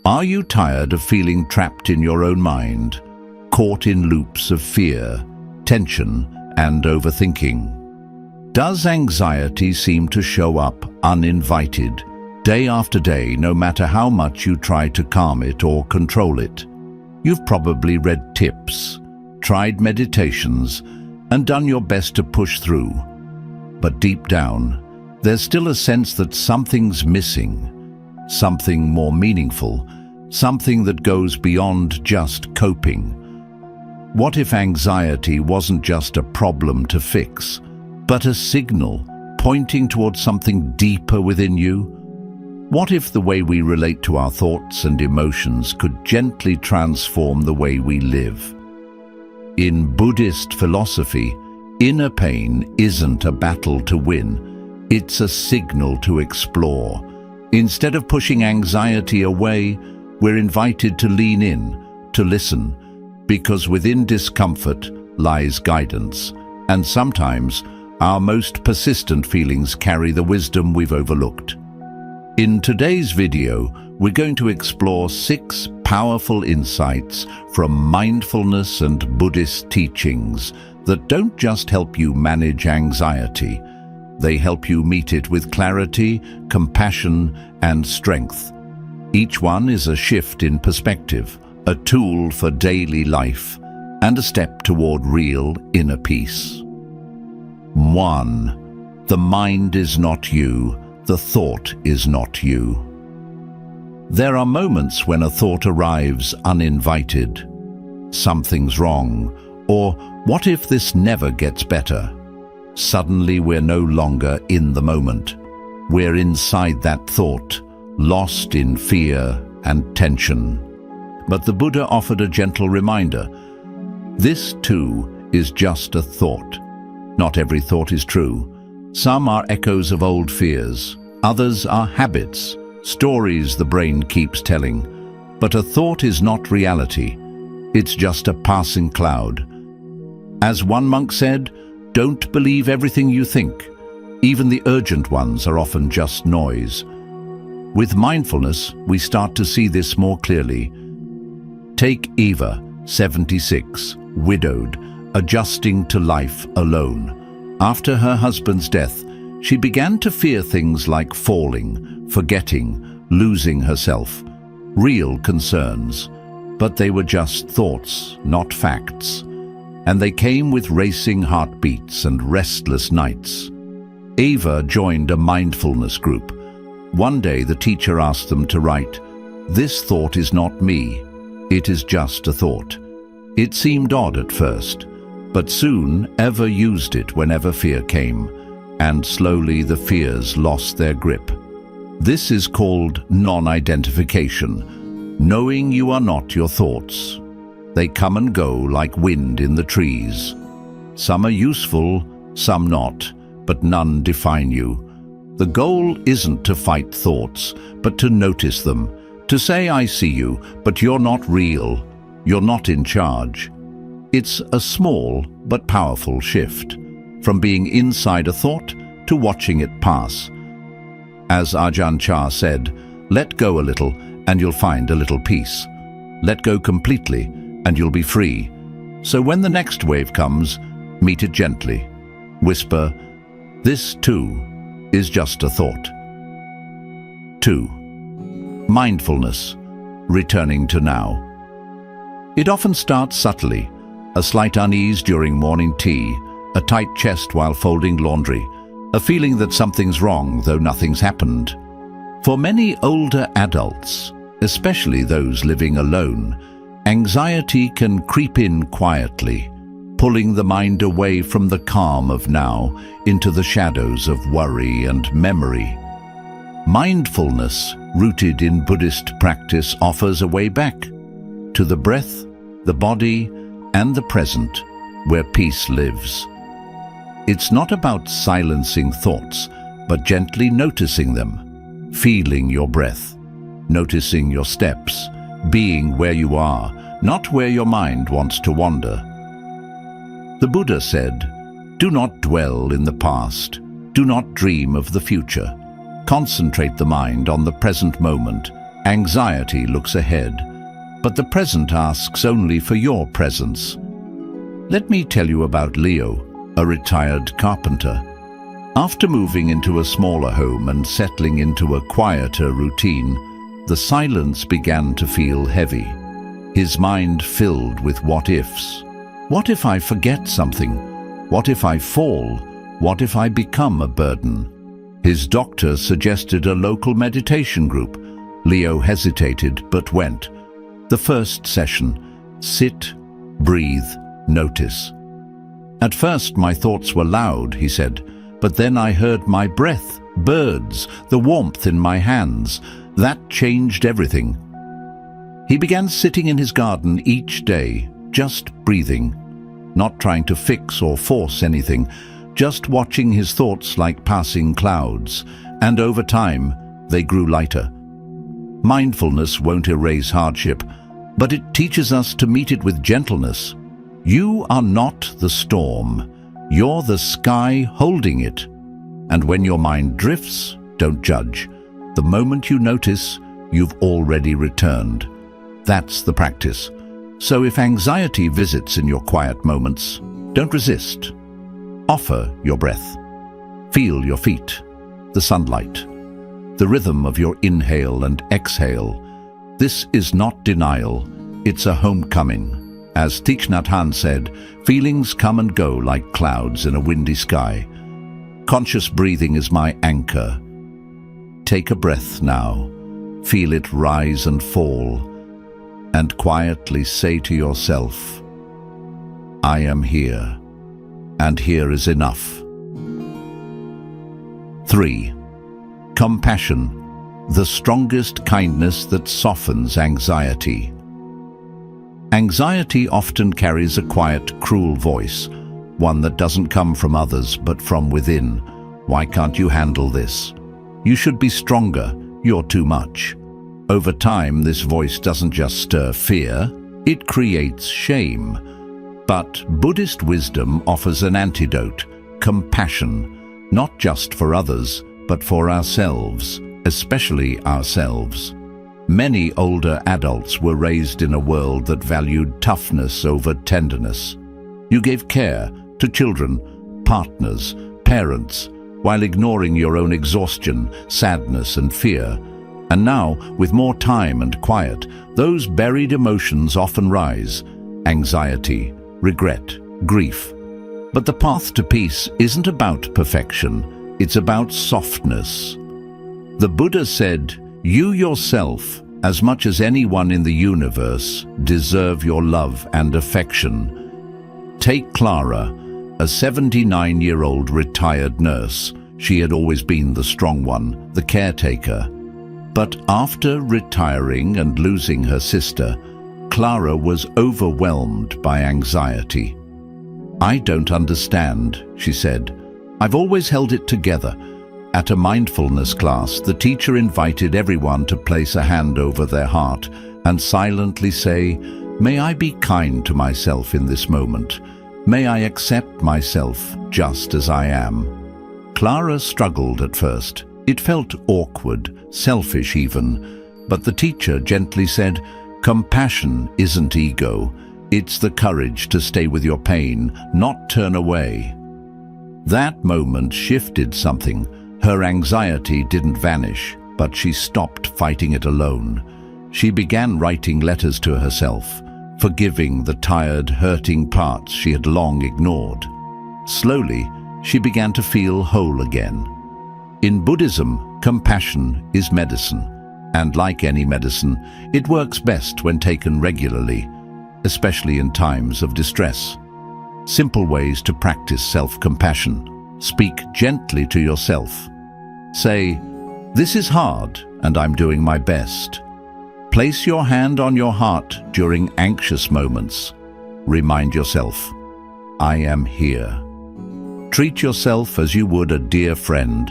Are you tired of feeling trapped in your own mind, caught in loops of fear, tension, and overthinking? Does anxiety seem to show up uninvited, day after day, no matter how much you try to calm it or control it? You've probably read tips, tried meditations, and done your best to push through. But deep down, there's still a sense that something's missing, something more meaningful, something that goes beyond just coping. What if anxiety wasn't just a problem to fix, but a signal pointing towards something deeper within you? What if the way we relate to our thoughts and emotions could gently transform the way we live? In Buddhist philosophy, inner pain isn't a battle to win, it's a signal to explore. Instead of pushing anxiety away, we're invited to lean in, to listen, because within discomfort lies guidance, and sometimes our most persistent feelings carry the wisdom we've overlooked. In today's video, we're going to explore 6 powerful insights from mindfulness and Buddhist teachings that don't just help you manage anxiety, they help you meet it with clarity, compassion, and strength. Each one is a shift in perspective, a tool for daily life, and a step toward real inner peace. 1. The mind is not you, the thought is not you. There are moments when a thought arrives uninvited. Something's wrong, or what if this never gets better? Suddenly we're no longer in the moment. We're inside that thought, lost in fear and tension. But the Buddha offered a gentle reminder. This too is just a thought. Not every thought is true. Some are echoes of old fears. Others are habits, stories the brain keeps telling. But a thought is not reality. It's just a passing cloud. As one monk said, don't believe everything you think. Even the urgent ones are often just noise. With mindfulness, we start to see this more clearly. Take Eva, 76, widowed, adjusting to life alone. After her husband's death, she began to fear things like falling, forgetting, losing herself. Real concerns. But they were just thoughts, not facts. And they came with racing heartbeats and restless nights. Eva joined a mindfulness group. One day the teacher asked them to write, "This thought is not me. It is just a thought." It seemed odd at first, but soon Eva used it whenever fear came, and slowly the fears lost their grip. This is called non-identification, knowing you are not your thoughts. They come and go like wind in the trees. Some are useful, some not, but none define you. The goal isn't to fight thoughts, but to notice them, to say, "I see you, but you're not real. You're not in charge." It's a small but powerful shift, from being inside a thought to watching it pass. As Ajahn Chah said, let go a little and you'll find a little peace. Let go completely and you'll be free. So when the next wave comes, meet it gently. Whisper, "This too is just a thought." 2. Mindfulness, returning to now. It often starts subtly, a slight unease during morning tea, a tight chest while folding laundry, a feeling that something's wrong though nothing's happened. For many older adults, especially those living alone, anxiety can creep in quietly, pulling the mind away from the calm of now into the shadows of worry and memory. Mindfulness, rooted in Buddhist practice, offers a way back to the breath, the body, and the present, where peace lives. It's not about silencing thoughts, but gently noticing them, feeling your breath, noticing your steps, being where you are, not where your mind wants to wander. The Buddha said, "Do not dwell in the past. Do not dream of the future. Concentrate the mind on the present moment Anxiety looks ahead, but the present asks only for your presence. Let me tell you about Leo, a retired carpenter. After moving into a smaller home and settling into a quieter routine, the silence began to feel heavy. His mind filled with what-ifs. What if I forget something? What if I fall? What if I become a burden? His doctor suggested a local meditation group. Leo hesitated but went. The first session: sit, breathe, notice. At first my thoughts were loud, he said, but then I heard my breath, birds, the warmth in my hands. That changed everything. He began sitting in his garden each day, just breathing, not trying to fix or force anything, just watching his thoughts like passing clouds, and over time they grew lighter. Mindfulness won't erase hardship, but it teaches us to meet it with gentleness. You are not the storm, you're the sky holding it. And when your mind drifts, don't judge. The moment you notice, you've already returned. That's the practice. So if anxiety visits in your quiet moments, don't resist. Offer your breath. Feel your feet, the sunlight, the rhythm of your inhale and exhale. This is not denial, it's a homecoming. As Thich Nhat Hanh said, feelings come and go like clouds in a windy sky. Conscious breathing is my anchor. Take a breath now. Feel it rise and fall, and quietly say to yourself, I am here, and here is enough. 3. Compassion, the strongest kindness that softens anxiety. Anxiety often carries a quiet, cruel voice, one that doesn't come from others but from within. Why can't you handle this? You should be stronger, you're too much. Over time, this voice doesn't just stir fear, it creates shame. But Buddhist wisdom offers an antidote: compassion, not just for others, but for ourselves, especially ourselves. Many older adults were raised in a world that valued toughness over tenderness. You gave care to children, partners, parents, while ignoring your own exhaustion, sadness, and fear. And now, with more time and quiet, those buried emotions often rise: anxiety, regret, grief. But the path to peace isn't about perfection, it's about softness. The Buddha said, you yourself, as much as anyone in the universe, deserve your love and affection. Take Clara, a 79-year-old retired nurse. She had always been the strong one, the caretaker. But after retiring and losing her sister, Clara was overwhelmed by anxiety. I don't understand, she said. I've always held it together. At a mindfulness class, the teacher invited everyone to place a hand over their heart and silently say, may I be kind to myself in this moment? May I accept myself just as I am? Clara struggled at first. It felt awkward, selfish even, but the teacher gently said, compassion isn't ego, it's the courage to stay with your pain, not turn away. That moment shifted something. Her anxiety didn't vanish, but she stopped fighting it alone. She began writing letters to herself, forgiving the tired, hurting parts she had long ignored. Slowly, she began to feel whole again. In Buddhism, compassion is medicine, and like any medicine, it works best when taken regularly, especially in times of distress. Simple ways to practice self-compassion. Speak gently to yourself. Say, this is hard, and I'm doing my best. Place your hand on your heart during anxious moments. Remind yourself, I am here. Treat yourself as you would a dear friend.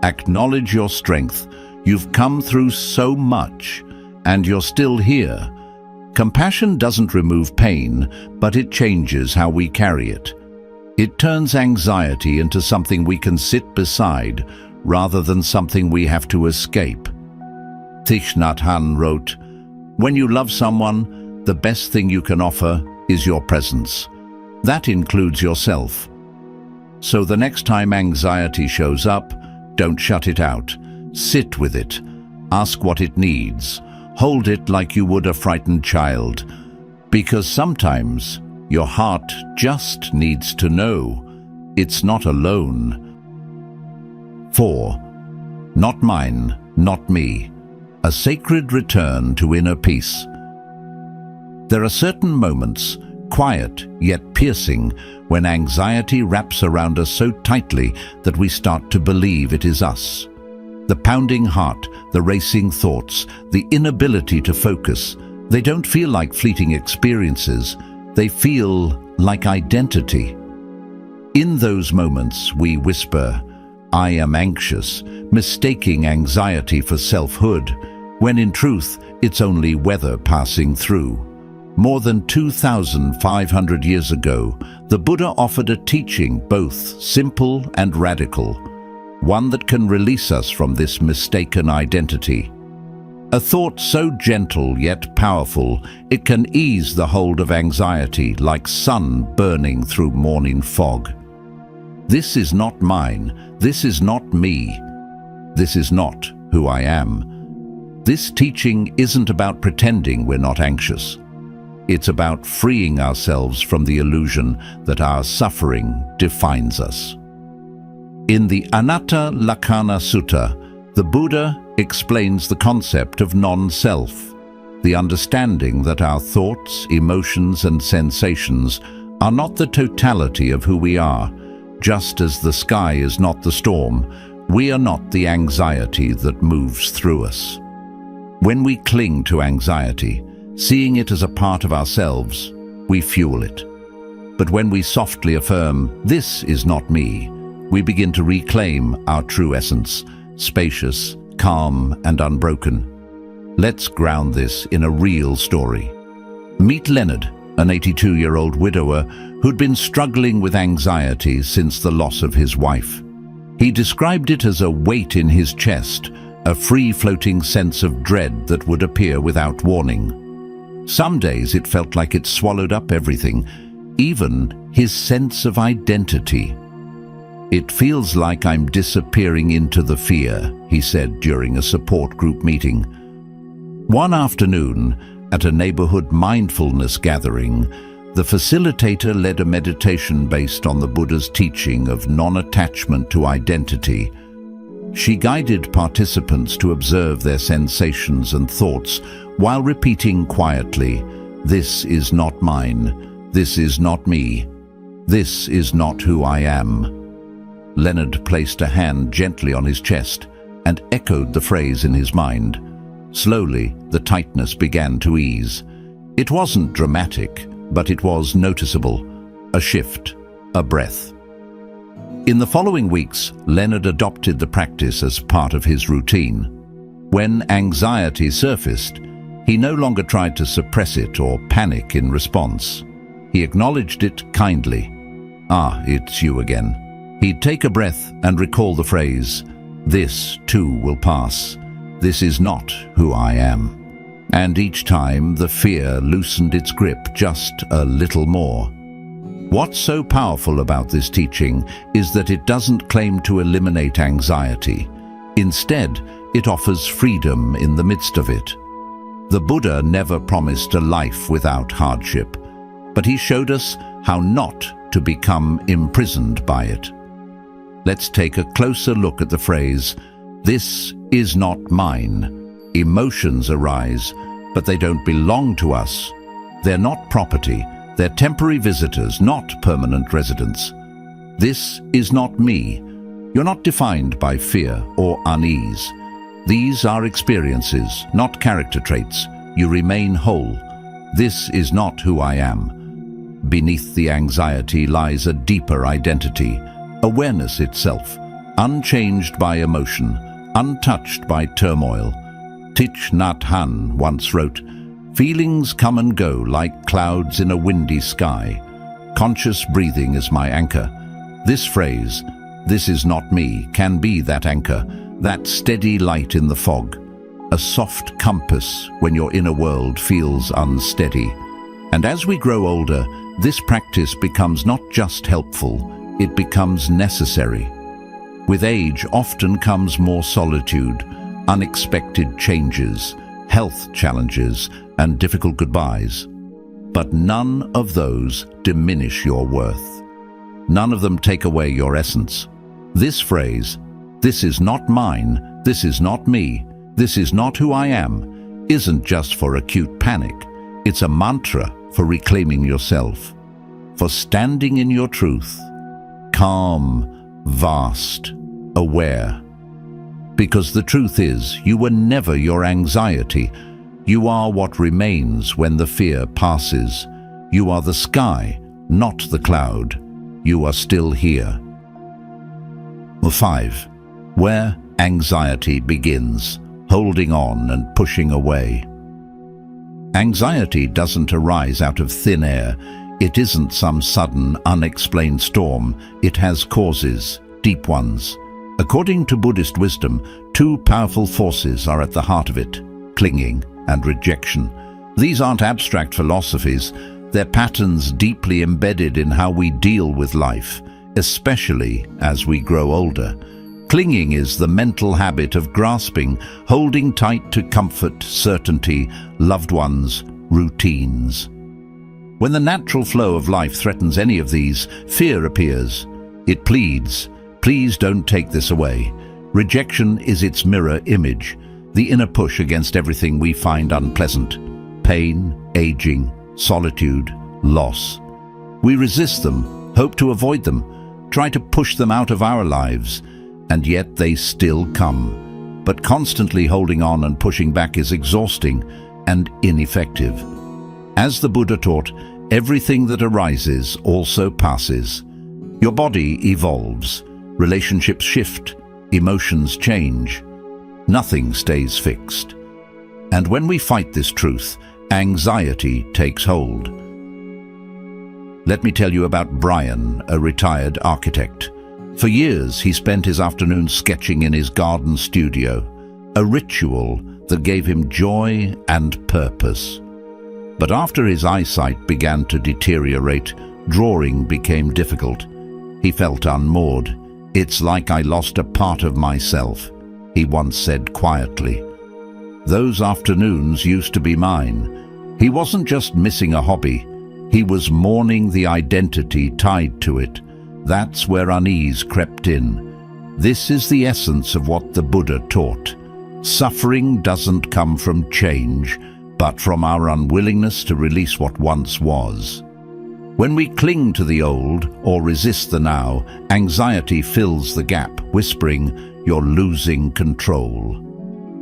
Acknowledge your strength. You've come through so much, and you're still here. Compassion doesn't remove pain, but it changes how we carry it. It turns anxiety into something we can sit beside, rather than something we have to escape. Thich Nhat Hanh wrote, "When you love someone, the best thing you can offer is your presence. That includes yourself. So the next time anxiety shows up, don't shut it out. Sit with it. Ask what it needs. Hold it like you would a frightened child. Because sometimes your heart just needs to know it's not alone." 4. Not mine, not me. A sacred return to inner peace. There are certain moments, quiet yet piercing, when anxiety wraps around us so tightly that we start to believe it is us. The pounding heart, the racing thoughts, the inability to focus, they don't feel like fleeting experiences, they feel like identity. In those moments, we whisper, "I am anxious," mistaking anxiety for selfhood, when in truth, it's only weather passing through. More than 2,500 years ago, the Buddha offered a teaching both simple and radical, one that can release us from this mistaken identity. A thought so gentle yet powerful, it can ease the hold of anxiety like sun burning through morning fog. This is not mine. This is not me. This is not who I am. This teaching isn't about pretending we're not anxious. It's about freeing ourselves from the illusion that our suffering defines us. In the Anatta Lakkhana Sutta, the Buddha explains the concept of non-self, the understanding that our thoughts, emotions, and sensations are not the totality of who we are. Just as the sky is not the storm, we are not the anxiety that moves through us. When we cling to anxiety, seeing it as a part of ourselves, we fuel it. But when we softly affirm, "This is not me," we begin to reclaim our true essence, spacious, calm, and unbroken. Let's ground this in a real story. Meet Leonard, an 82-year-old widower who'd been struggling with anxiety since the loss of his wife. He described it as a weight in his chest, a free-floating sense of dread that would appear without warning. Some days it felt like it swallowed up everything, even his sense of identity. "It feels like I'm disappearing into the fear," he said during a support group meeting. One afternoon, at a neighborhood mindfulness gathering, the facilitator led a meditation based on the Buddha's teaching of non-attachment to identity. She guided participants to observe their sensations and thoughts while repeating quietly, "This is not mine. This is not me. This is not who I am." Leonard placed a hand gently on his chest and echoed the phrase in his mind. Slowly, the tightness began to ease. It wasn't dramatic, but it was noticeable. A shift, a breath. In the following weeks, Leonard adopted the practice as part of his routine. When anxiety surfaced, he no longer tried to suppress it or panic in response. He acknowledged it kindly. "Ah, it's you again." He'd take a breath and recall the phrase, "This too will pass. This is not who I am." And each time, the fear loosened its grip just a little more. What's so powerful about this teaching is that it doesn't claim to eliminate anxiety. Instead, it offers freedom in the midst of it. The Buddha never promised a life without hardship, but he showed us how not to become imprisoned by it. Let's take a closer look at the phrase, "This is not mine." Emotions arise, but they don't belong to us. They're not property. They're temporary visitors, not permanent residents. This is not me. You're not defined by fear or unease. These are experiences, not character traits. You remain whole. This is not who I am. Beneath the anxiety lies a deeper identity, awareness itself, unchanged by emotion, untouched by turmoil. Thich Nhat Hanh once wrote, "Feelings come and go like clouds in a windy sky. Conscious breathing is my anchor." This phrase, "This is not me," can be that anchor, that steady light in the fog. a soft compass when your inner world feels unsteady. And as we grow older, this practice becomes not just helpful, it becomes necessary. With age often comes more solitude, unexpected changes, health challenges, and difficult goodbyes. But none of those diminish your worth. None of them take away your essence. This phrase, "This is not mine, this is not me, this is not who I am," isn't just for acute panic. It's a mantra for reclaiming yourself, for standing in your truth, calm, vast, aware. Because the truth is, you were never your anxiety. You are what remains when the fear passes. You are the sky, not the cloud. You are still here. 5. Where anxiety begins, holding on and pushing away. Anxiety doesn't arise out of thin air. It isn't some sudden, unexplained storm. It has causes, deep ones. According to Buddhist wisdom, two powerful forces are at the heart of it: clinging and rejection. These aren't abstract philosophies. They're patterns deeply embedded in how we deal with life, especially as we grow older. Clinging is the mental habit of grasping, holding tight to comfort, certainty, loved ones, routines. When the natural flow of life threatens any of these, fear appears. It pleads, "Please don't take this away." Rejection is its mirror image, the inner push against everything we find unpleasant: pain, aging, solitude, loss. We resist them, hope to avoid them, try to push them out of our lives, and yet they still come. But constantly holding on and pushing back is exhausting and ineffective. As the Buddha taught, everything that arises also passes. Your body evolves, relationships shift, emotions change. Nothing stays fixed. And when we fight this truth, anxiety takes hold. Let me tell you about Brian, a retired architect. For years, he spent his afternoons sketching in his garden studio, a ritual that gave him joy and purpose. But after his eyesight began to deteriorate, drawing became difficult. He felt unmoored. "It's like I lost a part of myself," he once said quietly. Those afternoons used to be mine. He wasn't just missing a hobby. He was mourning the identity tied to it. That's where unease crept in. This is the essence of what the Buddha taught. Suffering doesn't come from change, but from our unwillingness to release what once was. When we cling to the old or resist the now, anxiety fills the gap, whispering, "You're losing control."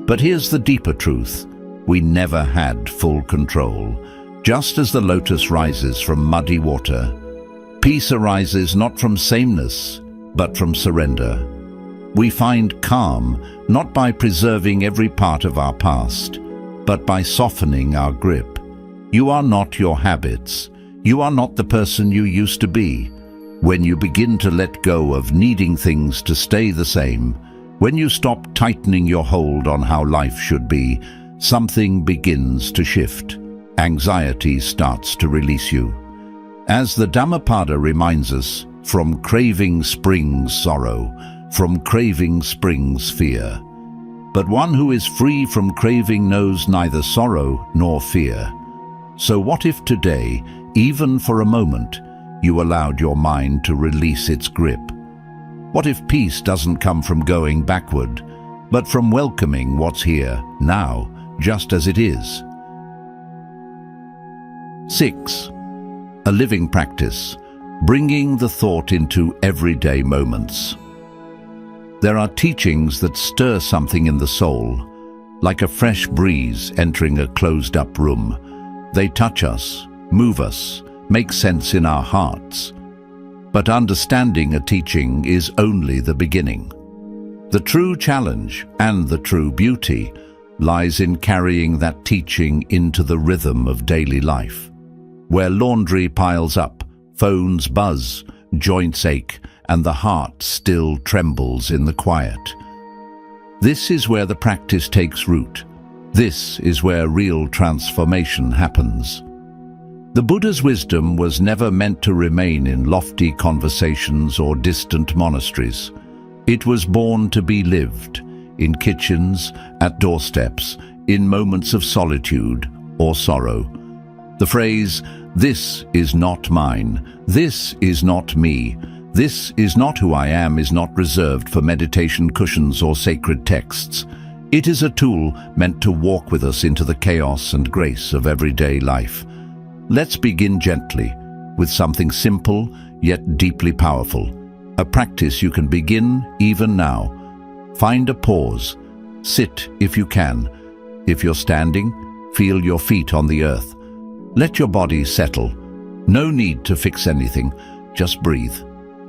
But here's the deeper truth. We never had full control. Just as the lotus rises from muddy water, peace arises not from sameness, but from surrender. We find calm not by preserving every part of our past, but by softening our grip. You are not your habits. You are not the person you used to be. When you begin to let go of needing things to stay the same, when you stop tightening your hold on how life should be, something begins to shift. Anxiety starts to release you. As the Dhammapada reminds us, from craving springs sorrow, from craving springs fear. But one who is free from craving knows neither sorrow nor fear. So what if today, even for a moment, you allowed your mind to release its grip? What if peace doesn't come from going backward, but from welcoming what's here, now, just as it is? 6. A living practice, bringing the thought into everyday moments. There are teachings that stir something in the soul, like a fresh breeze entering a closed-up room. They touch us, move us, make sense in our hearts. But understanding a teaching is only the beginning. The true challenge and the true beauty lies in carrying that teaching into the rhythm of daily life, where laundry piles up, phones buzz, joints ache, and the heart still trembles in the quiet. This is where the practice takes root, This is where real transformation happens. The Buddha's wisdom was never meant to remain in lofty conversations or distant monasteries. It was born to be lived in kitchens, at doorsteps, in moments of solitude or sorrow. The phrase, "This is not mine, this is not me, this is not who I am," is not reserved for meditation cushions or sacred texts. It is a tool meant to walk with us into the chaos and grace of everyday life. Let's begin gently with something simple yet deeply powerful, a practice you can begin even now. Find a pause. Sit if you can. If you're standing, feel your feet on the earth. Let your body settle. No need to fix anything, just breathe.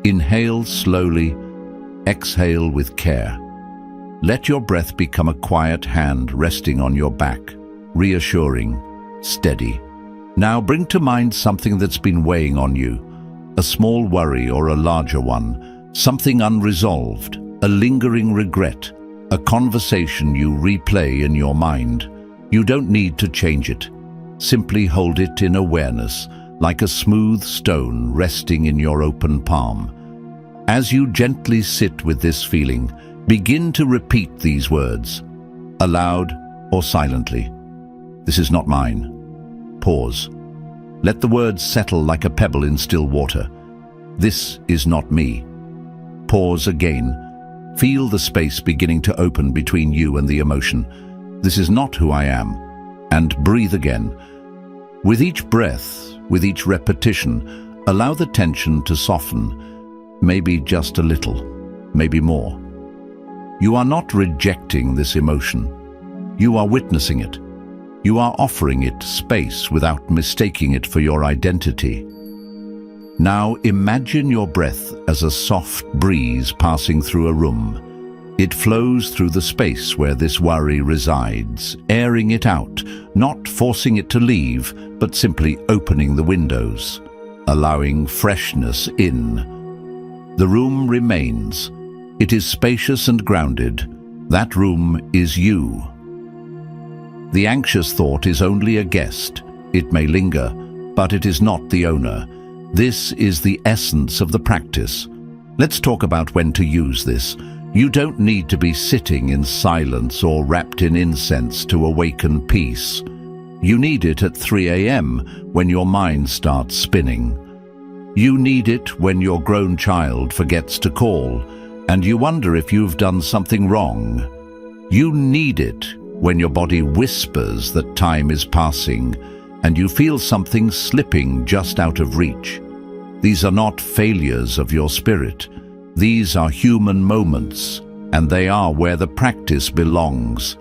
Inhale slowly, exhale with care. Let your breath become a quiet hand resting on your back, reassuring, steady. Now bring to mind something that's been weighing on you, a small worry or a larger one, something unresolved, a lingering regret, a conversation you replay in your mind. You don't need to change it. Simply hold it in awareness, like a smooth stone resting in your open palm. As you gently sit with this feeling, begin to repeat these words, aloud or silently. This is not mine. Pause. Let the words settle like a pebble in still water. This is not me. Pause again. Feel the space beginning to open between you and the emotion. This is not who I am. And breathe again. With each breath, with each repetition, allow the tension to soften, maybe just a little, maybe more. You are not rejecting this emotion. You are witnessing it. You are offering it space without mistaking it for your identity. Now imagine your breath as a soft breeze passing through a room. It flows through the space where this worry resides, airing it out, not forcing it to leave, but simply opening the windows, allowing freshness in. The room remains. It is spacious and grounded. That room is you. The anxious thought is only a guest. It may linger, but it is not the owner. This is the essence of the practice. Let's talk about when to use this. You don't need to be sitting in silence or wrapped in incense to awaken peace. You need it at 3 a.m. when your mind starts spinning. You need it when your grown child forgets to call and you wonder if you've done something wrong. You need it when your body whispers that time is passing and you feel something slipping just out of reach. These are not failures of your spirit. These are human moments, and they are where the practice belongs.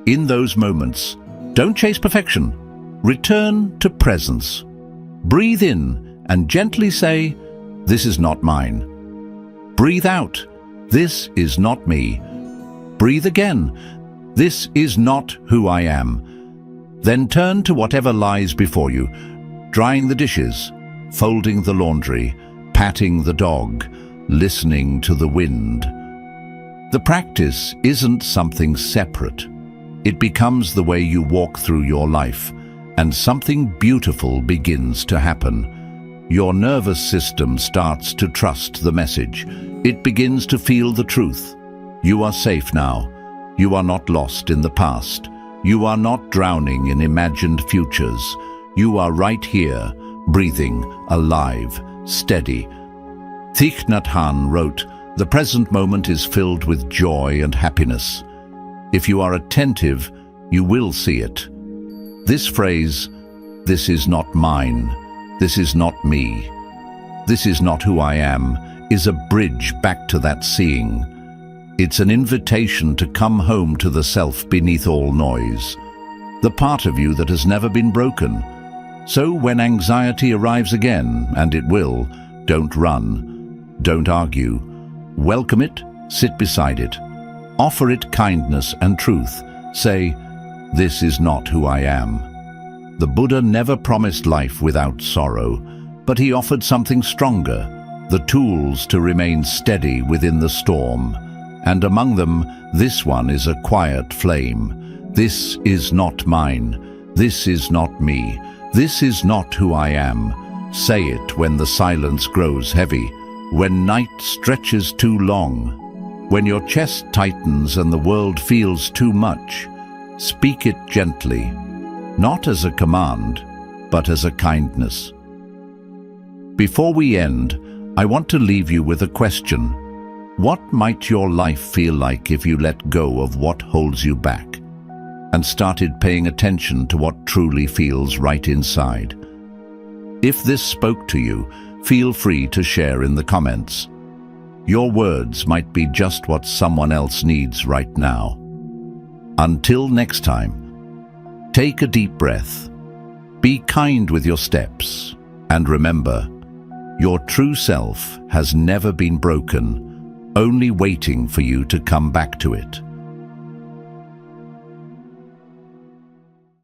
In those moments, don't chase perfection. Return to presence. Breathe in and gently say, "This is not mine." Breathe out. "This is not me." Breathe again. "This is not who I am." Then turn to whatever lies before you, drying the dishes, folding the laundry, patting the dog, listening to the wind. The practice isn't something separate. It becomes the way you walk through your life, and something beautiful begins to happen. Your nervous system starts to trust the message. It begins to feel the truth. You are safe now. You are not lost in the past. You are not drowning in imagined futures. You are right here, breathing, alive, steady. Thich Nhat Hanh wrote, "The present moment is filled with joy and happiness. If you are attentive, you will see it." This phrase, "This is not mine, this is not me, this is not who I am," is a bridge back to that seeing. It's an invitation to come home to the self beneath all noise, the part of you that has never been broken. So when anxiety arrives again, and it will, don't run, don't argue. Welcome it, sit beside it. Offer it kindness and truth. Say, "This is not who I am." The Buddha never promised life without sorrow, but he offered something stronger, the tools to remain steady within the storm. And among them, this one is a quiet flame. This is not mine. This is not me. This is not who I am. Say it when the silence grows heavy, when night stretches too long, when your chest tightens and the world feels too much. Speak it gently, not as a command, but as a kindness. Before we end, I want to leave you with a question. What might your life feel like if you let go of what holds you back and started paying attention to what truly feels right inside? If this spoke to you, feel free to share in the comments. Your words might be just what someone else needs right now. Until next time, take a deep breath, be kind with your steps, and remember, your true self has never been broken, only waiting for you to come back to it.